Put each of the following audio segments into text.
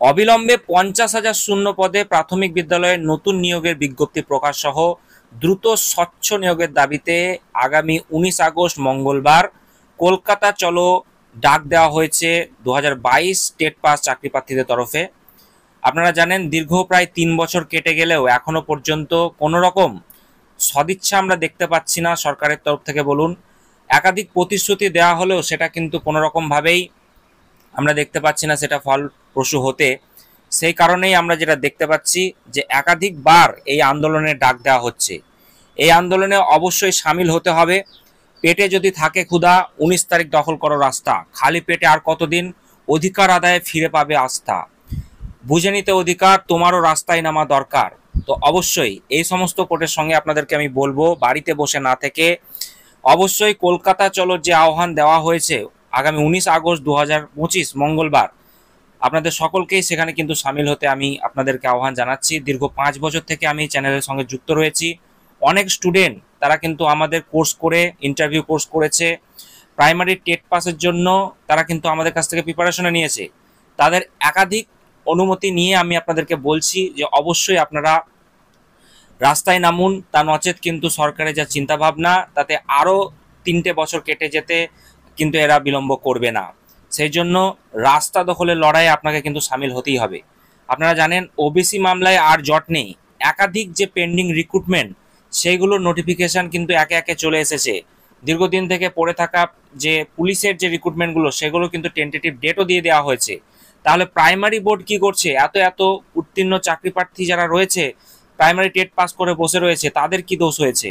অবিলম্বে 50,000 শূন্য পদে প্রাথমিক বিদ্যালয়ে নতুন নিয়োগের বিজ্ঞপ্তি প্রকাশ সহ দ্রুত স্বচ্ছ নিয়োগের দাবিতে আগামী 19 আগস্ট মঙ্গলবার কলকাতা চলো ডাক দেওয়া হয়েছে 2022 স্টেট পাস চাকরি প্রার্থীদের তরফে। আপনারা জানেন দীর্ঘ প্রায় 3 বছর কেটে গেলেও এখনো পর্যন্ত কোনো রকম সদিচ্ছা আমরা দেখতে পাচ্ছি না সরকারের তরফ থেকে বলুন, একাধিক প্রতিশ্রুতি দেওয়া হলেও সেটা কিন্তু কোনো রকমভাবেই আমরা দেখতে পাচ্ছি না সেটা ফলপ্রসূ হতে। সেই কারণেই আমরা যেটা দেখতে পাচ্ছি যে একাধিকবার এই আন্দোলনের ডাক দেওয়া হচ্ছে। এই আন্দোলনে অবশ্যই সামিল হতে হবে। পেটে যদি থাকে ক্ষুধা, 19 তারিখ দখল করো রাস্তা, খালি পেটে আর কতদিন অধিকার আদায়ে ফিরে পাবে আস্থা, বুঝে নিতে অধিকার তোমারও রাস্তায় নামা দরকার। তো অবশ্যই এই সমস্ত কোটের সঙ্গে আপনাদেরকে আমি বলবো বাড়িতে বসে না থেকে অবশ্যই কলকাতা চলো যে আহ্বান দেওয়া হয়েছে আগামী 19 আগস্ট 2025 মঙ্গলবার, আপনাদের সকলকেই সেখানে কিন্তু সামিল হতে আমি আপনাদেরকে আহ্বান জানাচ্ছি। দীর্ঘ 5 বছর থেকে আমি চ্যানেলের সঙ্গে যুক্ত রয়েছি। অনেক স্টুডেন্ট তারা কিন্তু আমাদের কোর্স করে ইন্টারভিউ কোর্স করেছে, প্রাইমারি টেট পাসের জন্য তারা কিন্তু আমাদের কাছ থেকে প্রিপারেশনে নিয়েছে। তাদের একাধিক অনুমতি নিয়ে আমি আপনাদেরকে বলছি যে অবশ্যই আপনারা রাস্তায় নামুন, তা নচেত কিন্তু সরকারের যা চিন্তাভাবনা তাতে আরও 3টে বছর কেটে যেতে কিন্তু এরা বিলম্ব করবে না। সেই জন্য রাস্তা দখলের লড়াইয়ে আপনাকে কিন্তু সামিল হতেই হবে। আপনারা জানেন ওবিসি মামলায় আর জট নেই, একাধিক যে পেন্ডিং রিক্রুটমেন্ট সেইগুলোর নোটিফিকেশান কিন্তু একে একে চলে এসেছে। দীর্ঘদিন থেকে পড়ে থাকা যে পুলিশের যে রিক্রুটমেন্টগুলো সেগুলো কিন্তু টেন্টেটিভ ডেটও দিয়ে দেওয়া হয়েছে। তাহলে প্রাইমারি বোর্ড কি করছে? এত এত উত্তীর্ণ চাকরি প্রার্থী যারা রয়েছে, প্রাইমারি টেট পাস করে বসে রয়েছে, তাদের কি দোষ হয়েছে?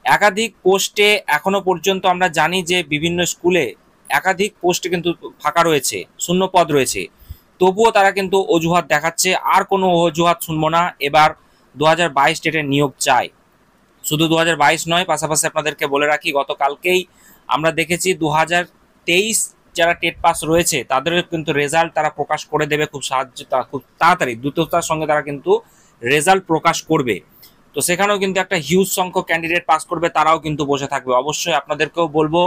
একাধিক পোস্টে এখনো পর্যন্ত আমরা জানি যে বিভিন্ন স্কুলে একাধিক পোস্টে কিন্তু ফাঁকা রয়েছে, শূন্য পদ রয়েছে, তবুও তারা কিন্তু অজুহাত দেখাচ্ছে। আর কোনো অজুহাত শুনবো না, এবার 2022 ডেটের নিয়োগ চাই। শুধু 2022 নয়, পাশাপাশি আপনাদেরকে বলে রাখি গতকালকেই আমরা দেখেছি 2023 যারা টেট পাস রয়েছে তাদেরও কিন্তু রেজাল্ট তারা প্রকাশ করে দেবে খুব তাড়াতাড়ি, দ্রুততার সঙ্গে তারা কিন্তু রেজাল্ট প্রকাশ করবে। তো সেখানেও কিন্তু একটা হিউজ সংখ্যক ক্যান্ডিডেট পাস করবে, তারাও কিন্তু বসে থাকবে। অবশ্যই আপনাদেরকেও বলবো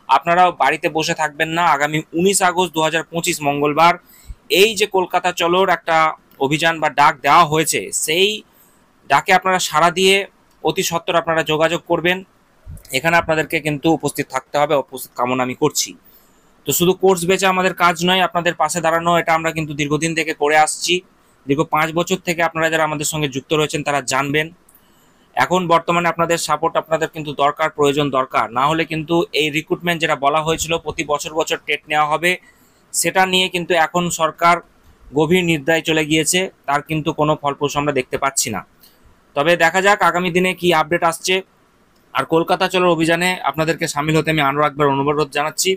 আপনারাও বাড়িতে বসে থাকবেন না। আগামী 19 আগস্ট 2025 মঙ্গলবার এই যে কলকাতা চলোর একটা অভিযান বা ডাক দেওয়া হয়েছে, সেই ডাকে আপনারা সাড়া দিয়ে অতি সত্বর আপনারা যোগাযোগ করবেন। এখানে আপনাদেরকে কিন্তু উপস্থিত থাকতে হবে, উপস্থিত কামনা আমি করছি। তো শুধু কোর্স বেচে আমাদের কাজ নয়, আপনাদের পাশে দাঁড়ানো এটা আমরা কিন্তু দীর্ঘদিন থেকে করে আসছি। দীর্ঘ 5 বছর থেকে আপনারা যারা আমাদের সঙ্গে যুক্ত রয়েছেন তারা জানবেন এখন বর্তমানে আপনাদের সাপোর্ট আপনাদের কিন্তু দরকার, প্রয়োজন দরকার। না হলে কিন্তু এই রিক্রুটমেন্ট যেটা বলা হয়েছিল প্রতি বছর বছর টেট নেওয়া হবে, সেটা নিয়ে কিন্তু এখন সরকার গভীর নির্দ্রায় চলে গিয়েছে, তার কিন্তু কোনো ফলপ্রসূ আমরা দেখতে পাচ্ছি না। তবে দেখা যাক আগামী দিনে কি আপডেট আসছে। আর কলকাতা চলোর অভিযানে আপনাদেরকে সামিল হতে আমি আরও একবার অনুরোধ জানাচ্ছি,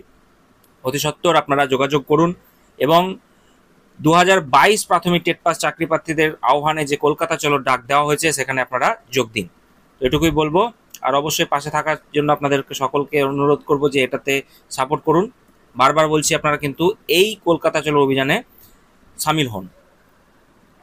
অতি সত্বর আপনারা যোগাযোগ করুন এবং 2022 প্রাথমিক টেট পাস চাকরি প্রার্থীদের আহ্বানে যে কলকাতা চলোর ডাক দেওয়া হয়েছে সেখানে আপনারা যোগ দিন। তো এটুকুই বলবো। আর অবশ্যই পাশে থাকার জন্য আপনাদেরকে সকলকে অনুরোধ করব যে এটাতে সাপোর্ট করুন। বারবার বলছি আপনারা কিন্তু এই কলকাতা চলো অভিযানে সামিল হন।